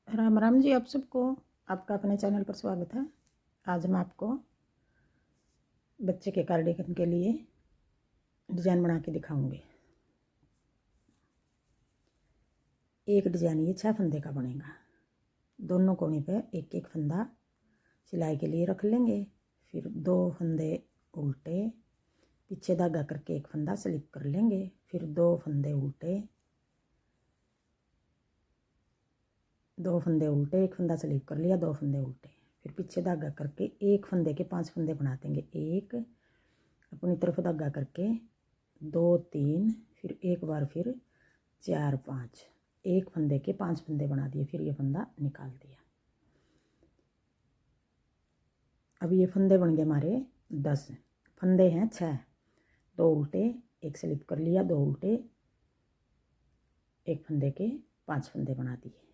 राम राम जी, आप सबको। आपका अपने चैनल पर स्वागत है। आज मैं आपको बच्चे के कार्डिगन के लिए डिज़ाइन बना के दिखाऊंगी। एक डिज़ाइन ये 6 फंदे का बनेगा। दोनों कोने पे एक एक फंदा सिलाई के लिए रख लेंगे। फिर 2 फंदे उल्टे, पीछे धागा करके एक फंदा स्लिप कर लेंगे। फिर 2 फंदे उल्टे, 2 फंदे उल्टे, एक फंदा स्लिप कर लिया, 2 फंदे उल्टे। फिर पीछे धागा करके एक फंदे के 5 फंदे बना देंगे। एक अपनी तरफ धागा करके 2 3, फिर एक बार फिर 4 5, एक फंदे के 5 फंदे बना दिए। फिर ये फंदा निकाल दिया। अब ये फंदे बन गए हमारे 10। फंदे हैं 6, 2 उल्टे, एक स्लिप कर लिया, 2 उल्टे, एक फंदे के 5 फंदे बना दिए।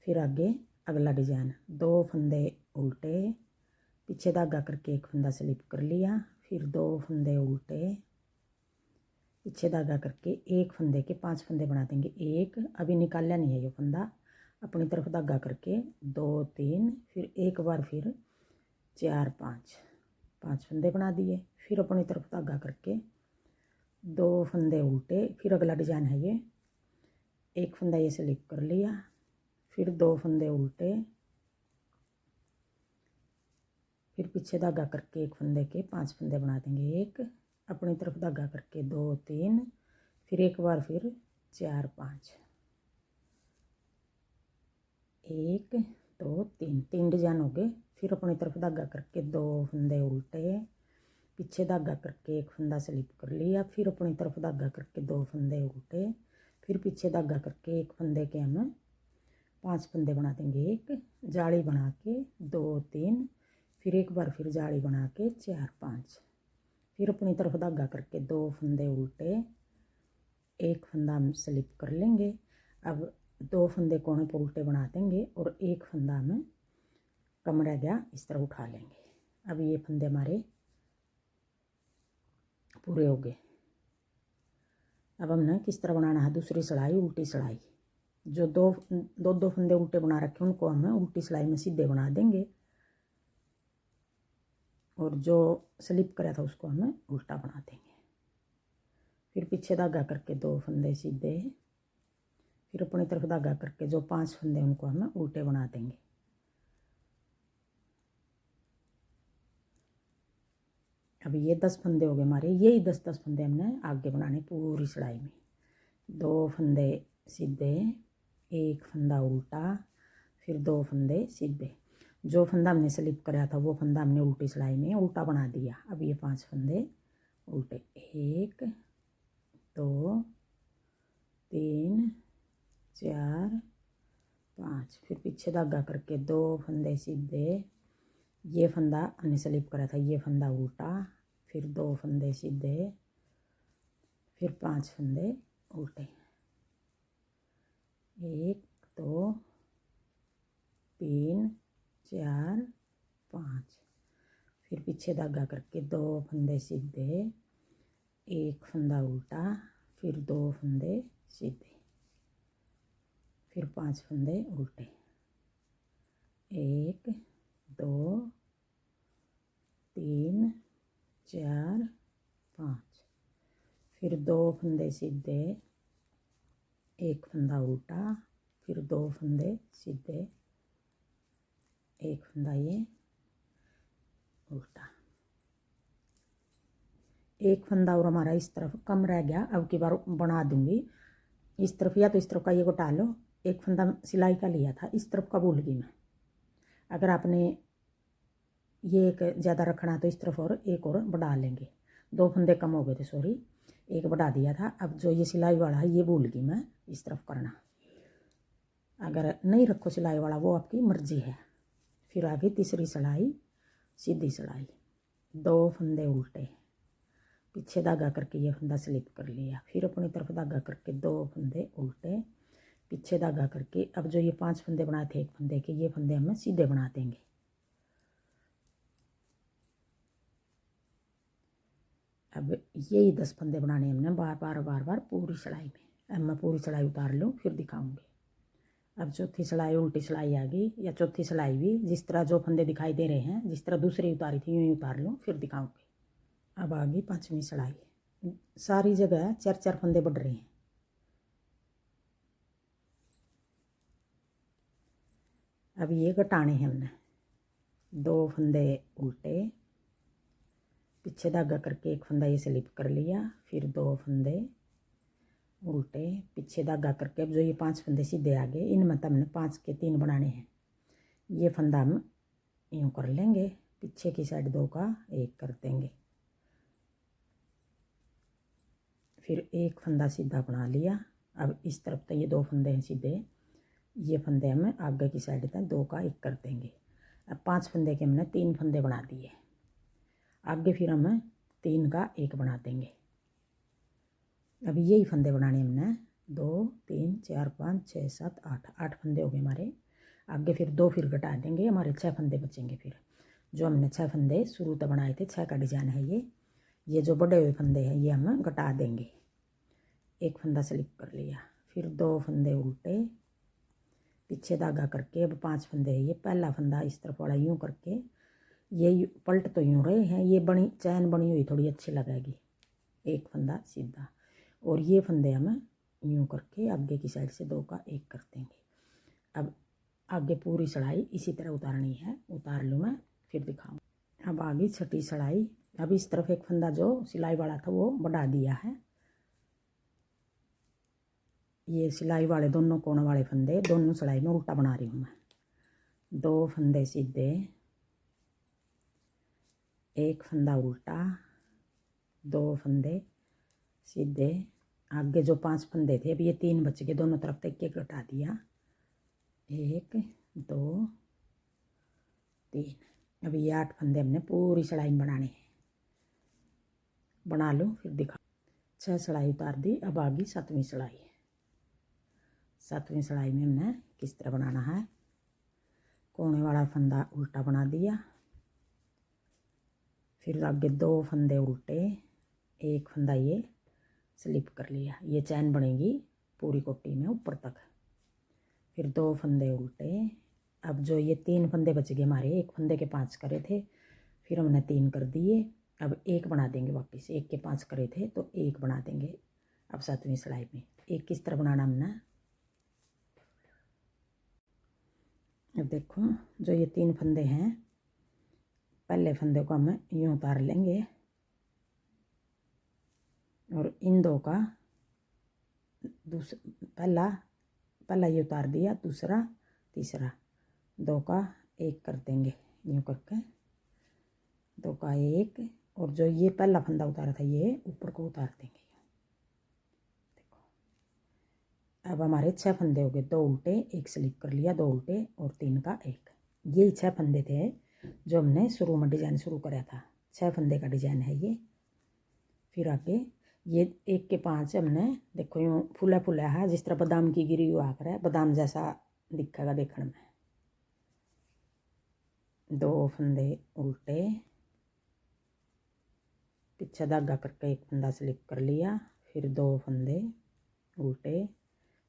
फिर आगे अगला डिजाइन 2 फंदे उल्टे, पीछे धागा करके एक फंदा स्लिप कर लिया। फिर 2 फंदे उल्टे, पीछे धागा करके एक फंदे के 5 फंदे बना देंगे। एक अभी निकाला नहीं है ये फंदा, अपनी तरफ धागा करके 2 3, फिर एक बार फिर 4 5, 5 फंदे बना दिए। फिर अपनी तरफ धागा करके 2 फंदे उल्टे। फिर अगला डिजाइन है ये, एक फंदा ये स्लिप कर लिया, फिर 2 फंदे उल्टे, फिर पीछे धागा करके एक फंदे के 5 फंदे बना देंगे। एक अपनी तरफ धागा करके 2 3, फिर एक बार फिर 4 5, 1 2 3, 3 डिजाइन हो गए। फिर अपनी तरफ धागा करके 2 फंदे उल्टे, पीछे धागा करके एक फंदा स्लिप कर लिया, फिर अपनी तरफ धागा करके 2 फंदे उल्टे, फिर पीछे धागा करके एक फंदे के हम 5 फंदे बना देंगे। एक जाली बना के 2 3, फिर एक बार फिर जाली बना के 4 5, फिर अपनी तरफ धागा करके 2 फंदे उल्टे, एक फंदा हम स्लिप कर लेंगे। अब 2 फंदे कोने पर उल्टे बना देंगे और एक फंदा हम कम रह गया इस तरह उठा लेंगे। अब ये फंदे हमारे पूरे हो गए। अब हमने किस तरह बनाना है, दूसरी सिलाई उल्टी सिलाई। जो दो फंदे उल्टे बना रखे उनको हम उल्टी सिलाई में सीधे बना देंगे, और जो स्लिप कराया था उसको हमें उल्टा बना देंगे। फिर पीछे धागा करके 2 फंदे सीधे, फिर अपनी तरफ धागा करके जो 5 फंदे उनको हमें उल्टे बना देंगे। अब ये 10 फंदे हो गए हमारे। यही 10 फंदे हमने आगे बनाने पूरी सिलाई में। 2 फंदे सीधे, एक फंदा उल्टा, फिर 2 फंदे सीधे। जो फंदा हमने स्लिप कराया था वो फंदा हमने उल्टी सिलाई में उल्टा बना दिया। अब ये 5 फंदे उल्टे, 1 2 3 4 5, फिर पीछे धागा करके 2 फंदे सीधे, ये फंदा हमने स्लिप करा था, ये फंदा उल्टा, फिर 2 फंदे सीधे, फिर 5 फंदे उल्टे, 1 2 3 4 5, फिर पीछे धागा करके 2 फंदे सीधे, एक फंदा उल्टा, फिर 2 फंदे सीधे, फिर 5 फंदे उल्टे, 1 2 3 4 5, फिर 2 फंदे सीधे, एक फंदा उल्टा, फिर 2 फंदे सीधे, एक फंदा ये उल्टा। एक फंदा और हमारा इस तरफ कम रह गया, अब की बार बना दूंगी। इस तरफ या तो इस तरफ का ये घटा लो, एक फंदा सिलाई का लिया था, इस तरफ का भूल गई मैं। अगर आपने ये एक ज़्यादा रखना तो इस तरफ और एक और बढ़ा लेंगे। 2 फंदे कम हो गए थे, सॉरी, एक बढ़ा दिया था। अब जो ये सिलाई वाला है ये भूल गई मैं इस तरफ करना। अगर नहीं रखो सिलाई वाला वो आपकी मर्जी है। फिर आगे तीसरी सिलाई, सीधी सिलाई, 2 फंदे उल्टे, पीछे धागा करके ये फंदा स्लिप कर लिया, फिर अपनी तरफ धागा करके 2 फंदे उल्टे, पीछे धागा करके अब जो ये 5 फंदे बनाए थे एक फंदे के, ये फंदे हमें सीधे बना देंगे। अब यही 10 फंदे बनाने हमने बार बार पूरी सिलाई में। अब मैं पूरी सिलाई उतार लूँ फिर दिखाऊंगी। अब चौथी सिलाई उल्टी सिलाई आ गई, या चौथी सिलाई भी जिस तरह जो फंदे दिखाई दे रहे हैं, जिस तरह दूसरी उतारी थी यूँ ही उतार लूँ, फिर दिखाऊंगी। अब आ गई पाँचवीं सिलाई। सारी जगह 4-4 फंदे बढ़ रहे हैं। अब ये घटाने हैं हमने। 2 फंदे उल्टे, पीछे धागा करके एक फंदा ये स्लिप कर लिया, फिर 2 फंदे उल्टे, पीछे धागा करके अब जो ये 5 फंदे सीधे आगे, इनमें तो हमने 5 के 3 बनाने हैं। ये फंदा हम यूँ कर लेंगे, पीछे की साइड 2 का 1 कर देंगे, फिर एक फंदा सीधा बना लिया। अब इस तरफ तो ये 2 फंदे हैं सीधे, ये फंदे हम आगे की साइड तक 2 का 1 कर देंगे। अब 5 फंदे के हमने 3 फंदे बना दिए, आगे फिर हम 3 का 1 बना देंगे। अब यही फंदे बनाने हमने 2 3 4 5 6 7 8 फंदे हो गए हमारे। आगे फिर 2 फिर घटा देंगे, हमारे 6 फंदे बचेंगे। फिर जो हमने 6 फंदे शुरू तक बनाए थे, 6 का डिजाइन है ये जो बड़े हुए फंदे हैं ये हम घटा देंगे। एक फंदा स्लिप कर लिया, फिर 2 फंदे उल्टे, पीछे धागा करके अब 5 फंदे हैं। ये पहला फंदा इस तरफ वाला यूँ करके, ये पलट तो यूँ रहे हैं, ये बनी चैन बनी हुई थोड़ी अच्छी लगेगी। एक फंदा सीधा, और ये फंदे हम यूँ करके आगे की साइड से 2 का 1 कर देंगे। अब आगे पूरी सिलाई इसी तरह उतारनी है, उतार लूँ मैं, फिर दिखाऊँ। अब आ गई छठी सिलाई। अब इस तरफ एक फंदा जो सिलाई वाला था वो बढ़ा दिया है। ये सिलाई वाले दोनों कोण वाले फंदे दोनों सिलाई में उल्टा बना रही हूँ मैं। 2 फंदे सीधे, एक फंदा उल्टा, 2 फंदे सीधे, आगे जो 5 फंदे थे, अब ये 3 बच गए, दोनों तरफ तक एक घटा दिया, 1 2 3। अब ये 8 फंदे हमने पूरी सिलाई में बनाने हैं, बना लो फिर दिखा। 6 सिलाई उतार दी। अब आ गई 7वीं सिलाई। 7वीं सिलाई में हमने किस तरह बनाना है, कोने वाला फंदा उल्टा बना दिया, फिर आगे 2 फंदे उल्टे, एक फंदा ये स्लिप कर लिया, ये चैन बनेगी पूरी कोटी में ऊपर तक, फिर 2 फंदे उल्टे। अब जो ये 3 फंदे बच गए हमारे, एक फंदे के 5 करे थे, फिर हमने 3 कर दिए। अब 1 बना देंगे वापस, 1 के 5 करे थे तो 1 बना देंगे। अब 7वीं सिलाई में एक किस तरह बनाना हमने, अब देखो जो ये 3 फंदे हैं, पहले फंदे को हम यूँ उतार लेंगे, और इन 2 का पहला ये उतार दिया, दूसरा तीसरा 2 का 1 कर देंगे, यूँ करके 2 का 1, और जो ये पहला फंदा उतारा था ये ऊपर को उतार देंगे। देखो अब हमारे 6 फंदे हो गए, 2 उल्टे, 1 स्लिप कर लिया, 2 उल्टे और 3 का 1। यही 6 फंदे थे जो हमने शुरू में डिजाइन शुरू कराया था, 6 फंदे का डिजाइन है ये। फिर आगे ये 1 के 5 हमने देखो यूँ फूला फूला है, जिस तरह बादाम की गिरी हुआ आकर है, बादाम जैसा दिखेगा देखने में। 2 फंदे उल्टे, पीछे धागा करके एक फंदा स्लिप कर लिया, फिर 2 फंदे उल्टे,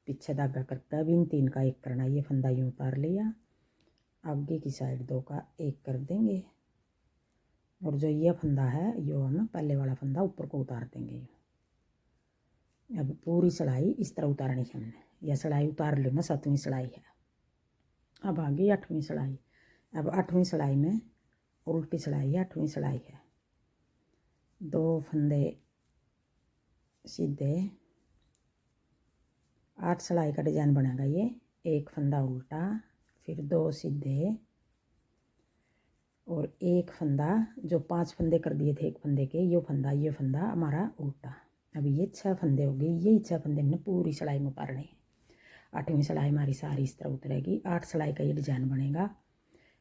पीछे धागा करके अब इन 3 का 1 करना, ये फंदा यूँ उतार लिया, आगे की साइड 2 का 1 कर देंगे, और जो ये फंदा है यो हम पहले वाला फंदा ऊपर को उतार देंगे। अब पूरी सिलाई इस तरह उतारनी है हमने, यह सिलाई उतार लो मैं, 7वीं सिलाई है। अब आ गई 8वीं सिलाई। अब 8वीं सिलाई में उल्टी सिलाई है, 8वीं सिलाई है। 2 फंदे सीधे, 8 सिलाई का डिजाइन बनेगा ये। एक फंदा उल्टा, फिर 2 सीधे, और एक फंदा जो 5 फंदे कर दिए थे एक फंदे के, ये फंदा हमारा उल्टा। अब ये 6 फंदे हो गए, यही 6 फंदे हमने पूरी सिलाई में उतारने हैं। 8वीं सिलाई हमारी सारी इस तरह उतरेगी, 8 सिलाई का ये डिजाइन बनेगा,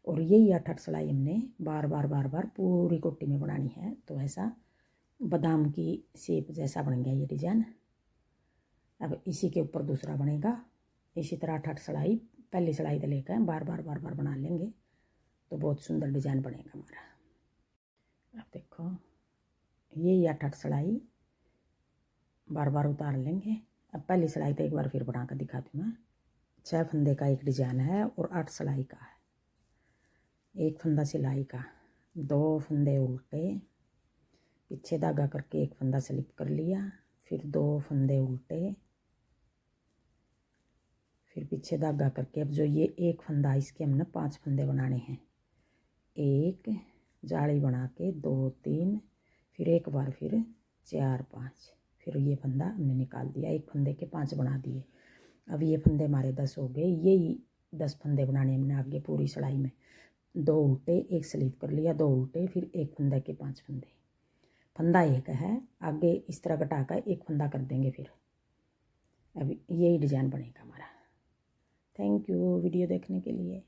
और यही 8 सिलाई हमने बार बार पूरी कोटी में बनानी है। तो ऐसा बादाम की शेप जैसा बन गया ये डिजाइन। अब इसी के ऊपर दूसरा बनेगा, इसी तरह 8 सिलाई पहली सिलाई से लेकर बार बार बना लेंगे, तो बहुत सुंदर डिजाइन बनेगा हमारा। अब देखो यही 8 सिलाई बार बार उतार लेंगे। अब पहली सिलाई तो एक बार फिर बना कर दिखाती हूँ मैं। 6 फंदे का एक डिजाइन है और 8 सिलाई का है। एक फंदा सिलाई का, 2 फंदे उल्टे, पीछे धागा करके एक फंदा स्लिप कर लिया, फिर 2 फंदे उल्टे, फिर पीछे धागा करके अब जो ये एक फंदा इसके हमने 5 फंदे बनाने हैं। एक जाली बना के 2 3, फिर एक बार फिर 4 5, फिर ये फंदा हमने निकाल दिया। एक फंदे के 5 बना दिए। अब ये फंदे हमारे 10 हो गए। यही 10 फंदे बनाने हमने आगे पूरी सिलाई में। 2 उल्टे, एक स्लिप कर लिया, 2 उल्टे, फिर एक फंदे के 5 फंदे। फंदा एक है, आगे इस तरह घटा कर एक फंदा कर देंगे। फिर अब यही डिजाइन बनेगा हमारा। थैंक यू वीडियो देखने के लिए।